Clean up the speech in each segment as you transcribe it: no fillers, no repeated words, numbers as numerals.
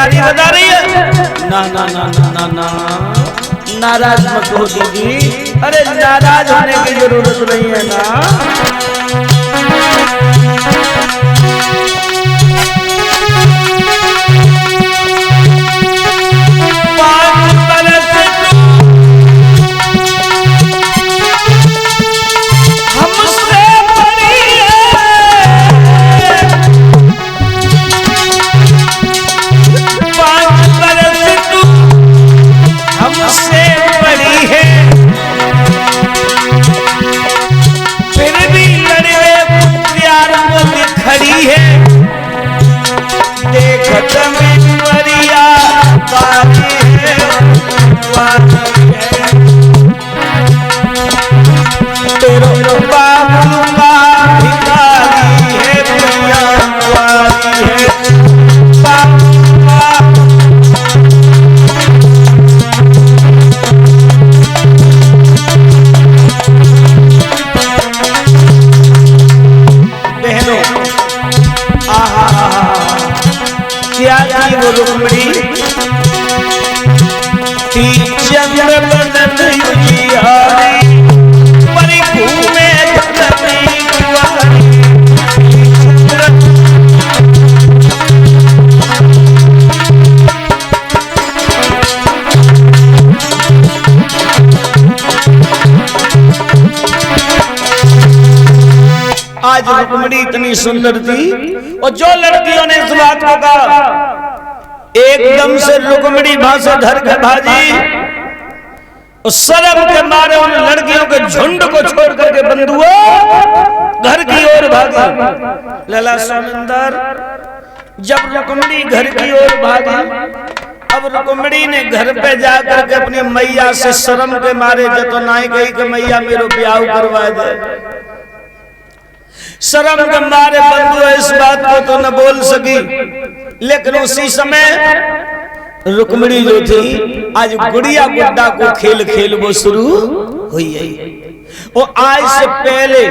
ताली बजा रही है। ना ना ना ना ना ना, नाराज मत हो दीदी। अरे नाराज होने की जरूरत नहीं है ना। आज रुक्मिणी इतनी सुंदर थी और जो लड़कियों ने इस बात को कहा, एकदम से रुक्मिणी भाषा धर के भाजी और शर्म के मारे उन लड़कियों के झुंड को छोड़ करके बंधुओं घर की ओर भागी। लला सोनंदर, जब रुक्मिणी घर की ओर भागी, अब रुक्मिणी ने घर पे जाकर के अपनी मैया से शर्म के मारे जतनाई गई कि मैया मेरो ब्याह करवा दे। शर्म के मारे बंधु इस बात को तो न बोल सकी, लेकिन उसी समय रुक्मिणी जो थी आज गुड़िया गुड्डा को खेल खेल वो शुरू हुई है। वो आज से पहले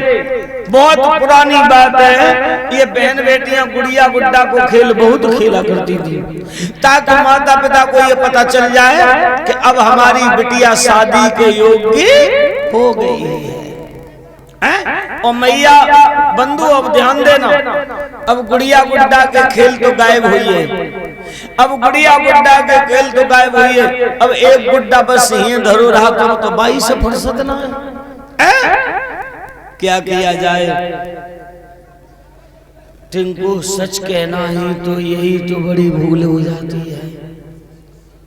बहुत पुरानी बात है, ये बहन बेटियां गुड़िया गुड्डा को खेल बहुत खेला करती थी, ताकि माता पिता को ये पता चल जाए कि अब हमारी बिटिया शादी के योग्य हो गई है। और मैया बंधु अब ध्यान देना, अब गुड़िया गुड्डा के खेल तो गायब हुई है, अब गुड़िया गुड्डा के खेल तो गायब हुई है। अब एक गुड्डा बस यहीं धरो रहा करो तो बाई से फुर्सत ना है। क्या किया जाए टिंकू, सच कहना ही तो यही तो बड़ी भूल हो जाती है।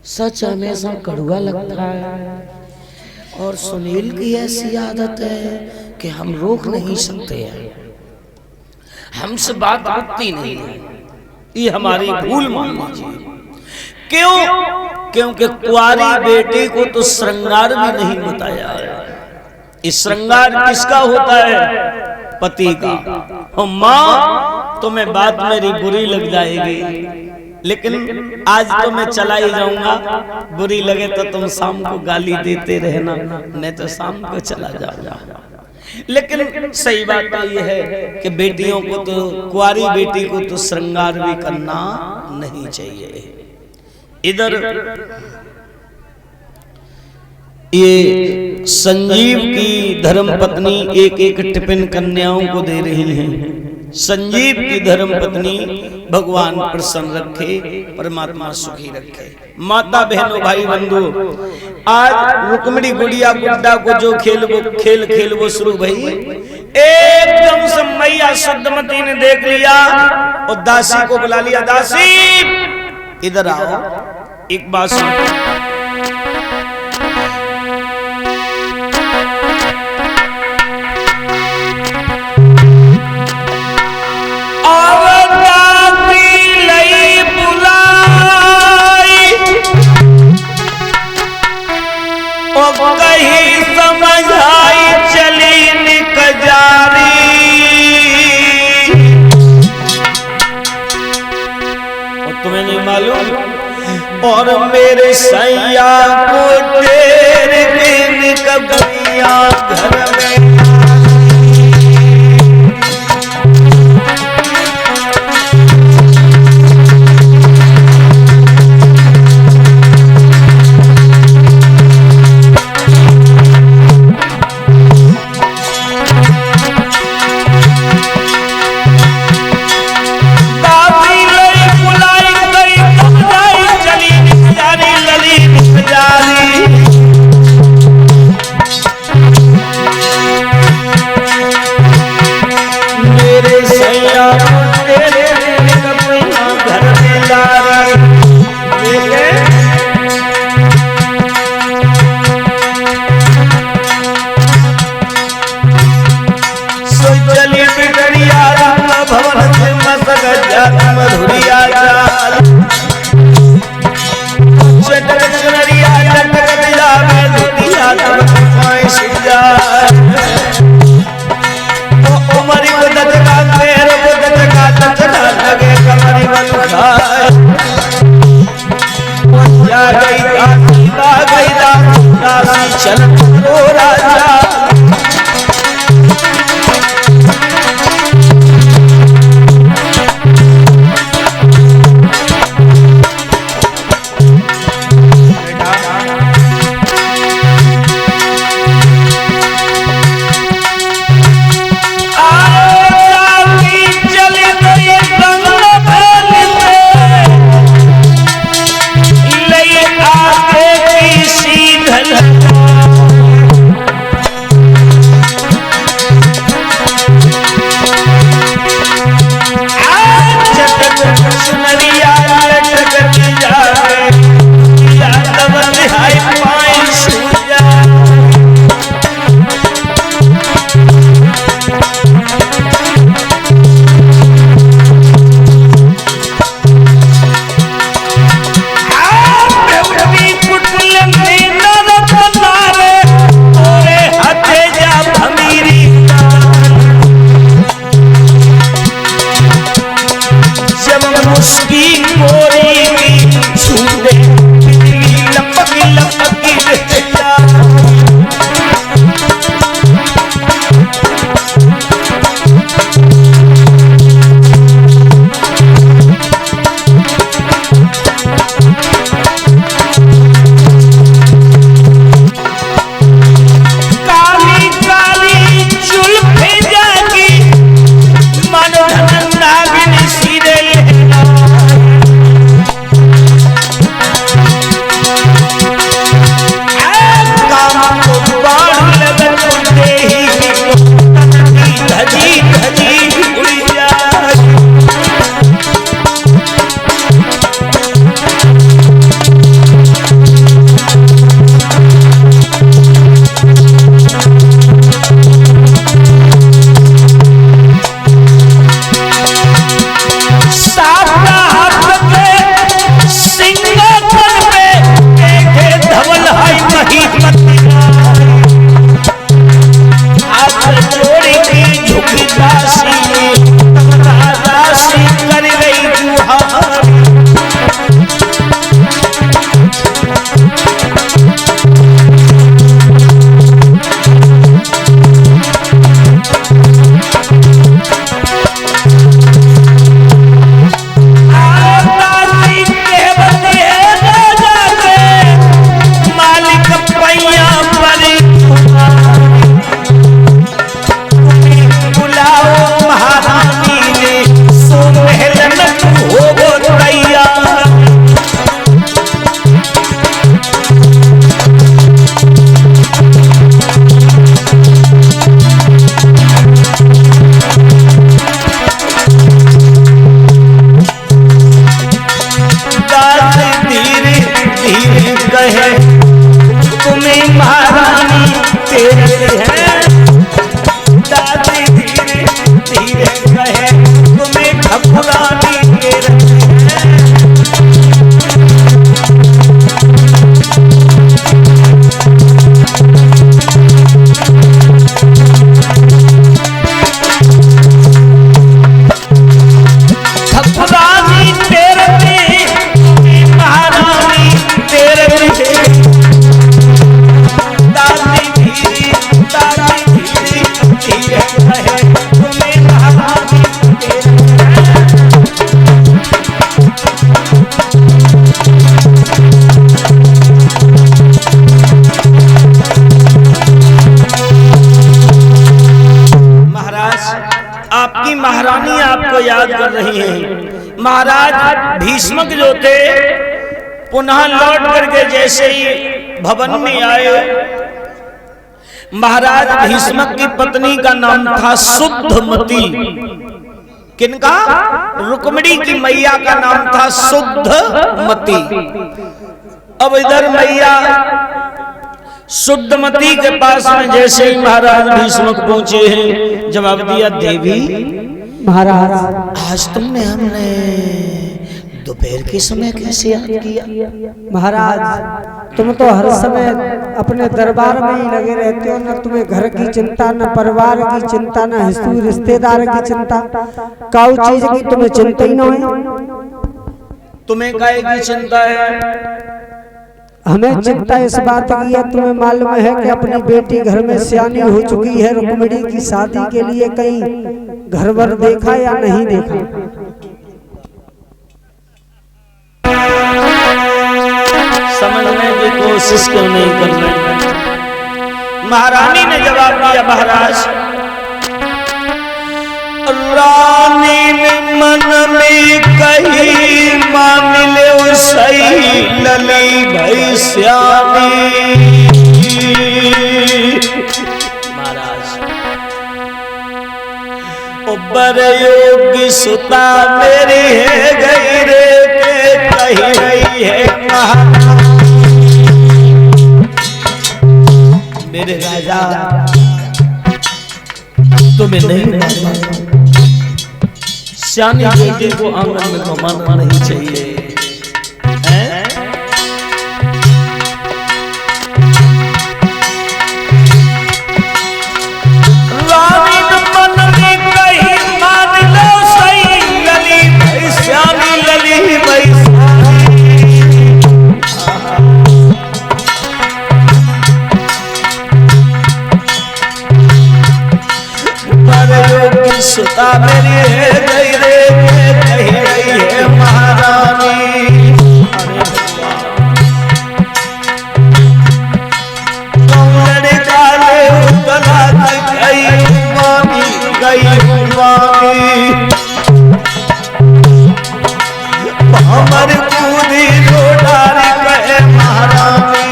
सच हमेशा कड़वा लगता है और सुनील की ऐसी आदत है कि हम रोक नहीं सकते हैं, हमसे बात रुकती नहीं है, ये हमारी भूल मान लीजिए। क्यों? क्योंकि कुंवारी बेटी को तो श्रृंगार भी नहीं बताया है। इस श्रृंगार किसका होता है? पति का। और माँ तुम्हें बात मेरी बुरी लग जाएगी, लेकिन आज तो मैं चला ही जाऊंगा, बुरी लगे तो तुम शाम को गाली देते रहना, मैं तो शाम को चला जाऊंगा। लेकिन सही बात तो यह है कि बेटियों को तो, कुंवारी बेटी को तो श्रृंगार भी करना नहीं चाहिए। इधर ये संजीव की धर्मपत्नी एक एक टिफिन कन्याओं को दे रही हैं। संजीव की धर्मपत्नी भगवान प्रसन्न रखे, परमात्मा सुखी रखे। माता बहनों भाई बंधु, आज रुक्मिणी गुड़िया गुड्डा को जो खेल वो शुरू भई, एकदम से मैया शुद्धमती ने देख लिया और दासी को बुला लिया। दासी इधर आओ, एक बात सुनो। और मेरे सैया को ढेर दिन कबैया घर में आ गई राशि चल करो राजा। महारानी आपको याद कर रही हैं। महाराज भीष्मक जो थे पुनः लौट करके जैसे ही भवन में आए, महाराज भीष्मक की पत्नी का नाम था शुद्धमती। किनका? रुक्मिणी की मैया का नाम था शुद्धमती। अब इधर मैया शुद्धमती के पास में जैसे ही महाराज भीष्मक पहुंचे हैं, जवाब दिया, देवी महाराज आज तुमने हमने दोपहर के समय कैसे याद किया? महाराज तुम तो हर समय अपने दरबार में ही लगे रहते हो, न तुम्हें घर की चिंता, न परिवार की चिंता, न रिश्तेदार की चिंता, काऊ चीज की तुम्हें चिंता ही न है। तुम्हें काहे की चिंता है? हमें चिंता इस बात की है, तुम्हें मालूम है कि अपनी बेटी घर में सियानी हो चुकी है। रुक्मिणी की शादी के लिए कहीं घर वर देखा या नहीं देखा? समझने की कोशिश क्यों नहीं कर रहे? महारानी ने जवाब दिया, महाराज रानी ने मन में कही मान ले सही लली भई श्यामी। महाराज उबर योगी सुता मेरी है गई रे के कही रही है महाराज। मेरे राजा तुम्हें नहीं मालूम, श्यामी बेटी को आंगन में घुमाना नहीं चाहिए। रानी ने मन में कही मान लो सही लली भई श्यामी लली भई सुता मेरी है गई रे कही रही है महारानी। काले उतला गई मानी गई मानी हमर कूदी रोडारी कहे महारानी।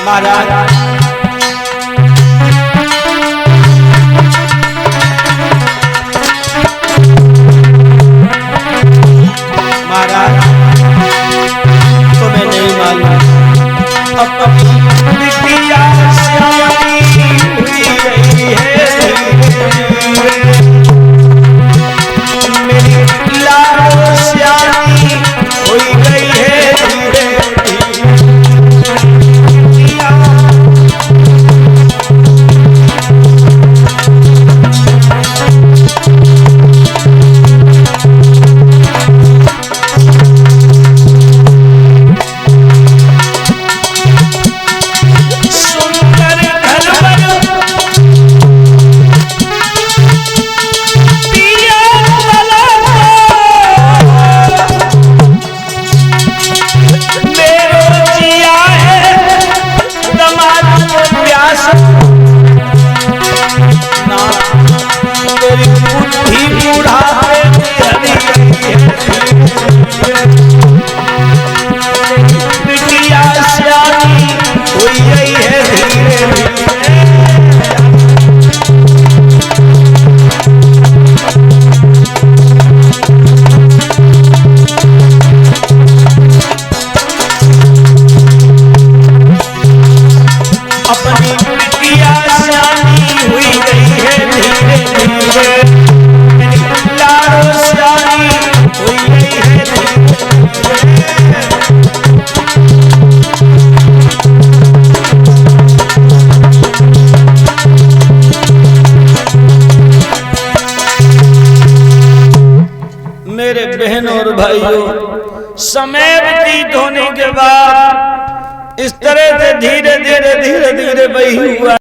महाराज तुम्हें नहीं मालूम अपनी बिटिया श्यामी हुई रही है मेरी लाडो श्यामी हुई गई है धीरे भाइयों, समय व्यतीत होने के बाद इस तरह से धीरे धीरे बही हुआ।